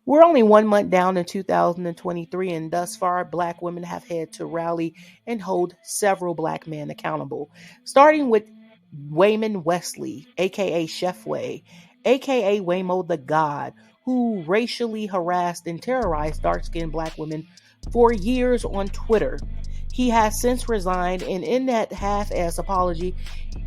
We're only 1 month down in 2023, and thus far, Black women have had to rally and hold several Black men accountable, starting with Wayman Wesley, aka Chef Way, aka Waymo the God, who racially harassed and terrorized dark-skinned Black women for years on Twitter. He has since resigned, and in that half-ass apology,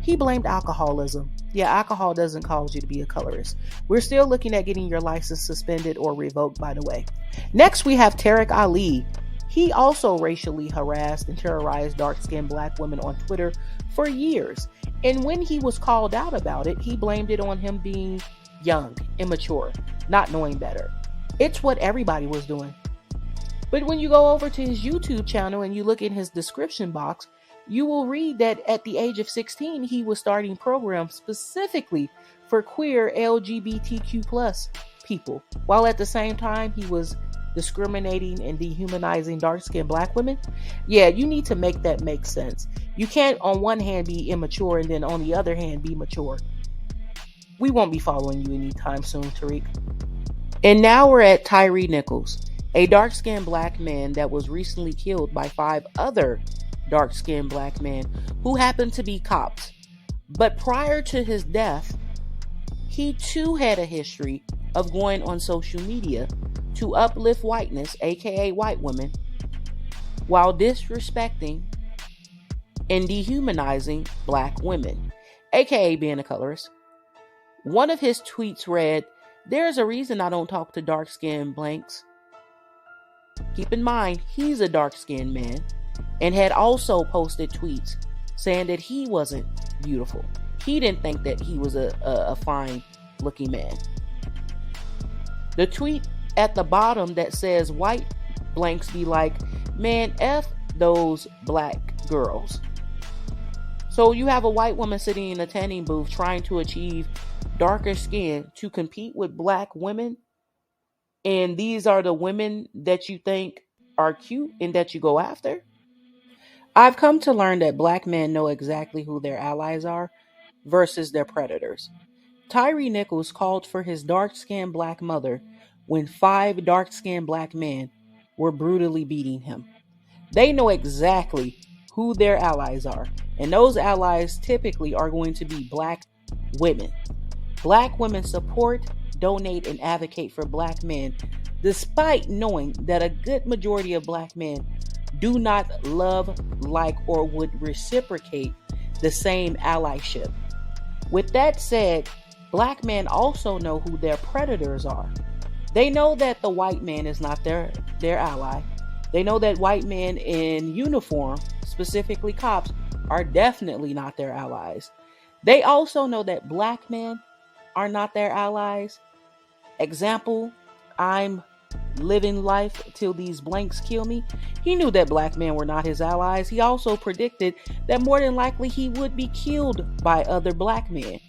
he blamed alcoholism. Yeah, alcohol doesn't cause you to be a colorist. We're still looking at getting your license suspended or revoked, by the way. Next, we have Tariq Ali. He also racially harassed and terrorized dark-skinned Black women on Twitter for years. And when he was called out about it, he blamed it on him being young, immature, not knowing better. It's what everybody was doing. But when you go over to his YouTube channel and you look in his description box, you will read that at the age of 16, he was starting programs specifically for queer LGBTQ plus people, while at the same time he was discriminating and dehumanizing dark-skinned Black women. Yeah, you need to make that make sense. You can't on one hand be immature and then on the other hand be mature. We won't be following you anytime soon, Tariq. And now we're at Tyre Nichols, a dark-skinned Black man that was recently killed by 5 other dark-skinned Black men who happened to be cops. But prior to his death, he too had a history of going on social media to uplift whiteness, aka white women, while disrespecting and dehumanizing Black women, aka being a colorist. One of his tweets read, "There's a reason I don't talk to dark-skinned blanks." Keep in mind, he's a dark-skinned man, and had also posted tweets saying that he wasn't beautiful. He didn't think that he was a fine-looking man. The tweet at the bottom that says white blanks be like, "Man, F those Black girls." So you have a white woman sitting in a tanning booth trying to achieve darker skin to compete with Black women, and these are the women that you think are cute and that you go after? I've come to learn that Black men know exactly who their allies are versus their predators. Tyre Nichols called for his dark-skinned Black mother when 5 dark-skinned Black men were brutally beating him. They know exactly who their allies are, and those allies typically are going to be Black women. Black women support, donate, and advocate for Black men, despite knowing that a good majority of Black men do not love, like, or would reciprocate the same allyship. With that said, Black men also know who their predators are. They know that the white man is not their ally. They know that white men in uniform, specifically cops, are definitely not their allies. They also know that Black men are not their allies. Example, I'm living life till these blanks kill me. He knew that Black men were not his allies. He also predicted that more than likely he would be killed by other Black men.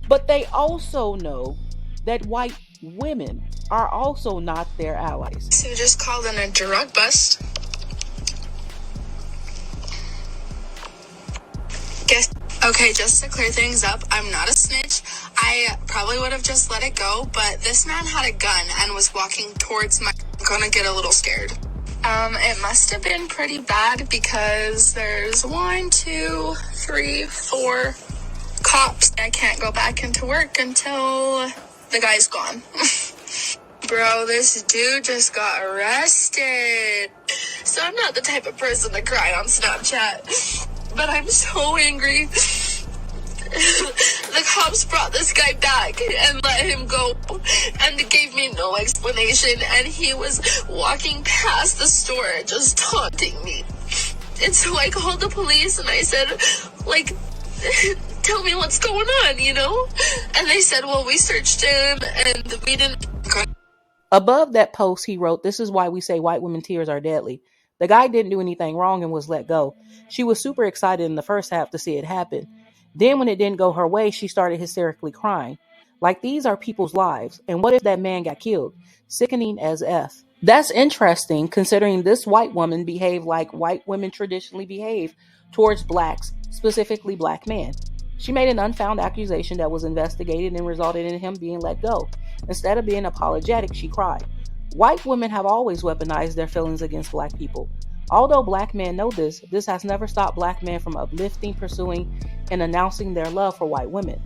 But they also know that white women are also not their allies. So just called in a drug bust. Okay, just to clear things up, I'm not a snitch. I probably would have just let it go, but this man had a gun and was walking towards my... I'm gonna get a little scared. It must have been pretty bad because there's 1, 2, 3, 4 cops. I can't go back into work until the guy's gone. Bro, this dude just got arrested. So I'm not the type of person to cry on Snapchat. But I'm so angry. The cops brought this guy back and let him go, and they gave me no explanation, and he was walking past the store just taunting me. And so I called the police and I said, like, tell me what's going on, you know? And they said, well, we searched him and we didn't... Above that post, he wrote, "This is why we say white women tears are deadly. The guy didn't do anything wrong and was let go. She was super excited in the first half to see it happen. Then when it didn't go her way, she started hysterically crying. Like, these are people's lives. And what if that man got killed? Sickening as F." That's interesting, considering this white woman behaved like white women traditionally behave towards Blacks, specifically Black men. She made an unfound accusation that was investigated and resulted in him being let go. Instead of being apologetic, she cried. White women have always weaponized their feelings against black people. Although black men know this has never stopped black men from uplifting, pursuing, and announcing their love for white women.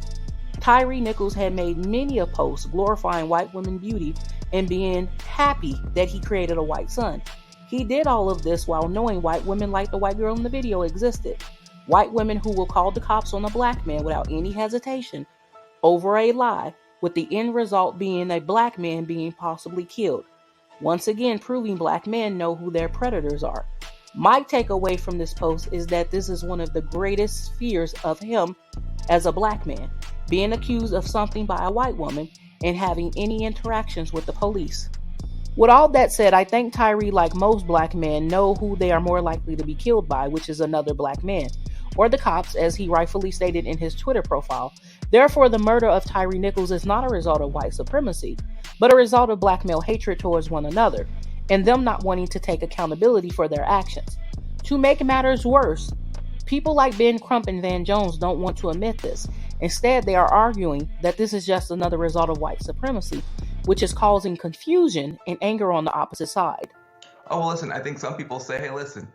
Tyre Nichols had made many a post glorifying white women beauty and being happy that he created a white son. He did all of this while knowing white women like the white girl in the video existed. White women who will call the cops on a black man without any hesitation over a lie, with the end result being a black man being possibly killed. Once again, proving black men know who their predators are. My takeaway from this post is that this is one of the greatest fears of him as a black man, being accused of something by a white woman and having any interactions with the police. With all that said, I think Tyre, like most black men, know who they are more likely to be killed by, which is another black man, or the cops, as he rightfully stated in his Twitter profile. Therefore, the murder of Tyre Nichols is not a result of white supremacy, but a result of black male hatred towards one another, and them not wanting to take accountability for their actions. To make matters worse, people like Ben Crump and Van Jones don't want to admit this. Instead, they are arguing that this is just another result of white supremacy, which is causing confusion and anger on the opposite side. Oh, well, listen, I think some people say, hey, listen,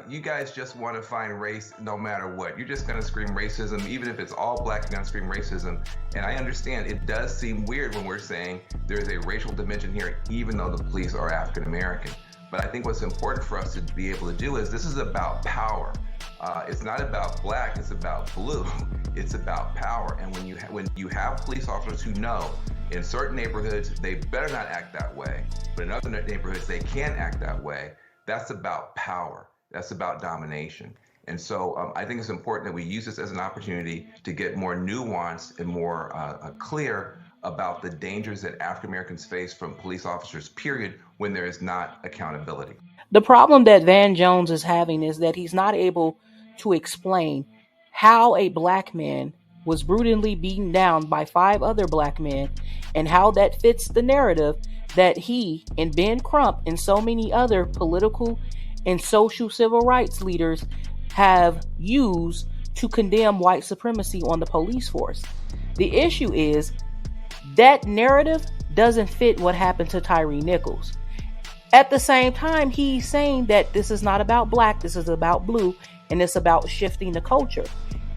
you guys just want to find race no matter what. You're just going to scream racism. Even if it's all black, you're going to scream racism. And I understand it does seem weird when we're saying there's a racial dimension here, even though the police are African American. But I think what's important for us to be able to do is this is about power. It's not about black, it's about blue. It's about power. And when you have police officers who know in certain neighborhoods they better not act that way, but in other neighborhoods they can act that way, that's about power. That's about domination. And so I think it's important that we use this as an opportunity to get more nuanced and more clear about the dangers that African Americans face from police officers, period, when there is not accountability. The problem that Van Jones is having is that he's not able to explain how a black man was brutally beaten down by 5 other black men and how that fits the narrative that he and Ben Crump and so many other political and social civil rights leaders have used to condemn white supremacy on the police force. The issue is that narrative doesn't fit what happened to Tyre Nichols. At the same time, he's saying that this is not about black, this is about blue, and it's about shifting the culture.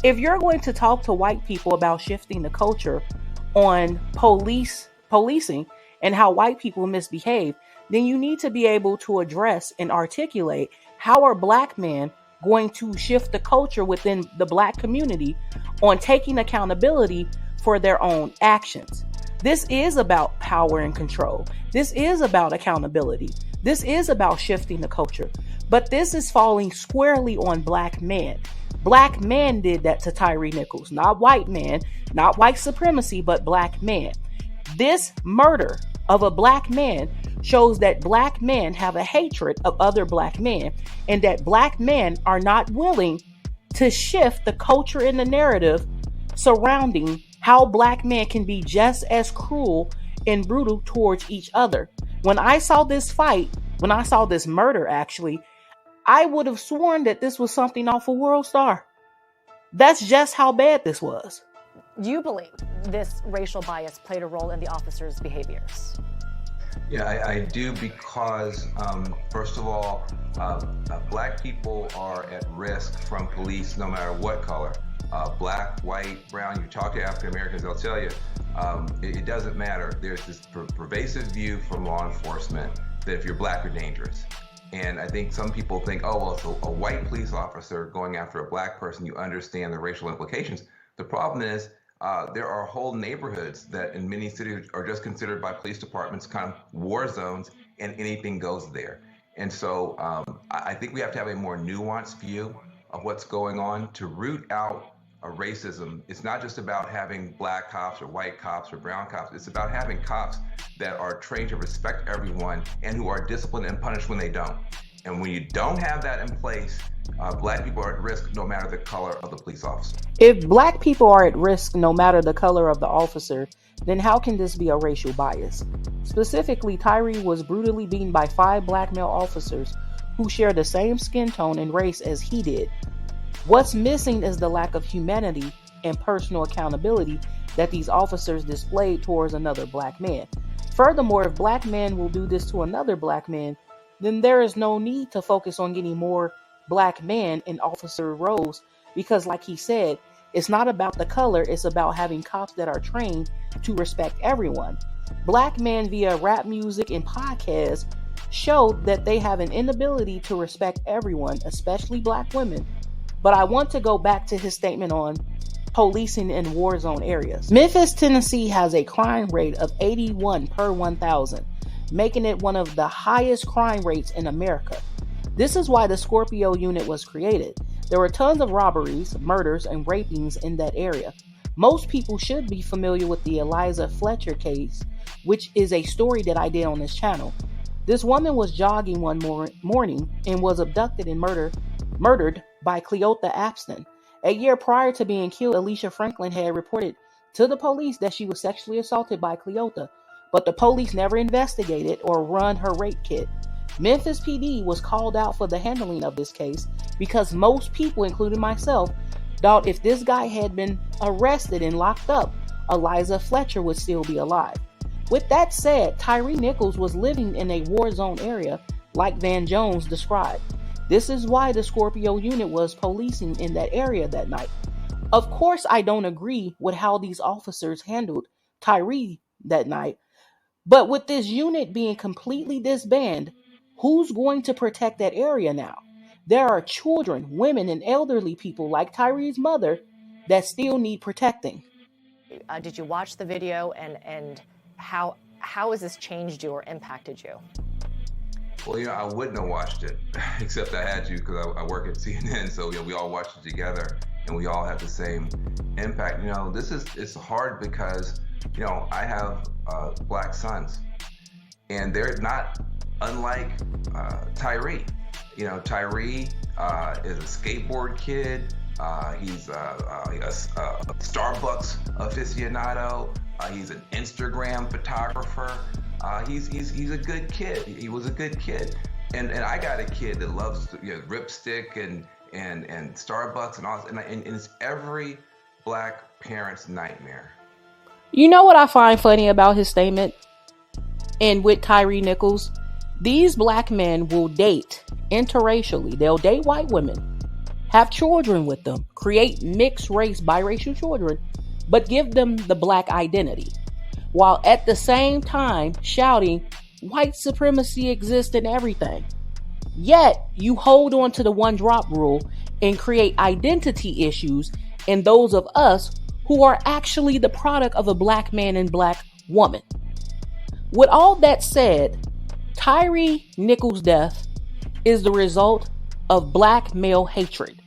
If you're going to talk to white people about shifting the culture on policing and how white people misbehave, then you need to be able to address and articulate how are black men going to shift the culture within the black community on taking accountability for their own actions. This is about power and control. This is about accountability. This is about shifting the culture. But this is falling squarely on black men. Black men did that to Tyre Nichols, not white men, not white supremacy, but black men. This murder of a black man shows that black men have a hatred of other black men and that black men are not willing to shift the culture and the narrative surrounding how black men can be just as cruel and brutal towards each other. When I saw this fight, when I saw this murder actually, I would have sworn that this was something off of World Star. That's just how bad this was. You believe this racial bias played a role in the officers' behaviors? Yeah, I do because, first of all, black people are at risk from police no matter what color. Black, white, brown, you talk to African Americans, they'll tell you it doesn't matter. There's this pervasive view from law enforcement that if you're black, you're dangerous. And I think some people think, oh, well, so a white police officer going after a black person, you understand the racial implications. The problem is there are whole neighborhoods that in many cities are just considered by police departments kind of war zones, and anything goes there. And so I think we have to have a more nuanced view of what's going on to root out racism. It's not just about having black cops or white cops or brown cops. It's about having cops that are trained to respect everyone and who are disciplined and punished when they don't. And when you don't have that in place, black people are at risk no matter the color of the police officer. If black people are at risk no matter the color of the officer, then how can this be a racial bias? Specifically, Tyre was brutally beaten by 5 black male officers who share the same skin tone and race as he did. What's missing is the lack of humanity and personal accountability that these officers displayed towards another black man. Furthermore, if black men will do this to another black man, then there is no need to focus on getting more black men in officer roles, because like he said, it's not about the color, it's about having cops that are trained to respect everyone. Black men via rap music and podcasts show that they have an inability to respect everyone, especially black women. But I want to go back to his statement on policing in war zone areas. Memphis, Tennessee has a crime rate of 81 per 1,000, making it one of the highest crime rates in America. This is why the Scorpio unit was created. There were tons of robberies, murders, and rapings in that area. Most people should be familiar with the Eliza Fletcher case, which is a story that I did on this channel. This woman was jogging one morning and was abducted and murdered by Cleota Apston. A year prior to being killed, Alicia Franklin had reported to the police that she was sexually assaulted by Cleota, but the police never investigated or run her rape kit. Memphis PD was called out for the handling of this case because most people, including myself, thought if this guy had been arrested and locked up, Eliza Fletcher would still be alive. With that said, Tyre Nichols was living in a war zone area like Van Jones described. This is why the Scorpio unit was policing in that area that night. Of course, I don't agree with how these officers handled Tyre that night, but with this unit being completely disbanded, who's going to protect that area now? There are children, women, and elderly people like Tyre's mother that still need protecting. Did you watch the video, and how has this changed you or impacted you? Well, I wouldn't have watched it, except I had to because I work at CNN, so we all watched it together, and we all have the same impact. It's hard because, I have black sons, and they're not unlike Tyre. Tyre is a skateboard kid. He's a Starbucks aficionado. He's an Instagram photographer. He's a good kid. He was a good kid, and I got a kid that loves Ripstick and Starbucks and all, and it's every black parent's nightmare. You know what I find funny about his statement? And with Tyre Nichols, these black men will date interracially. They'll date white women, have children with them, create mixed race, biracial children, but give them the black identity, while at the same time shouting white supremacy exists in everything. Yet you hold on to the one drop rule and create identity issues in those of us who are actually the product of a black man and black woman. With all that said, Tyre Nichols' death is the result of black male hatred,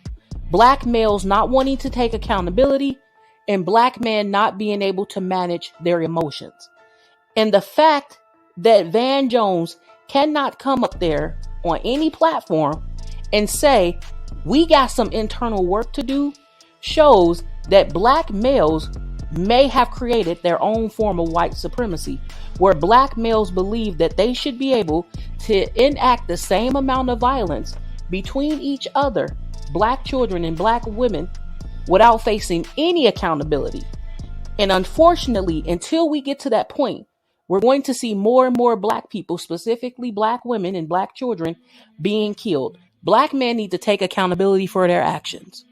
black males not wanting to take accountability, and black men not being able to manage their emotions. And the fact that Van Jones cannot come up there on any platform and say, we got some internal work to do, shows that black males may have created their own form of white supremacy, where black males believe that they should be able to enact the same amount of violence between each other, black children and black women, without facing any accountability. And unfortunately, until we get to that point, we're going to see more and more black people, specifically black women and black children, being killed. Black men need to take accountability for their actions.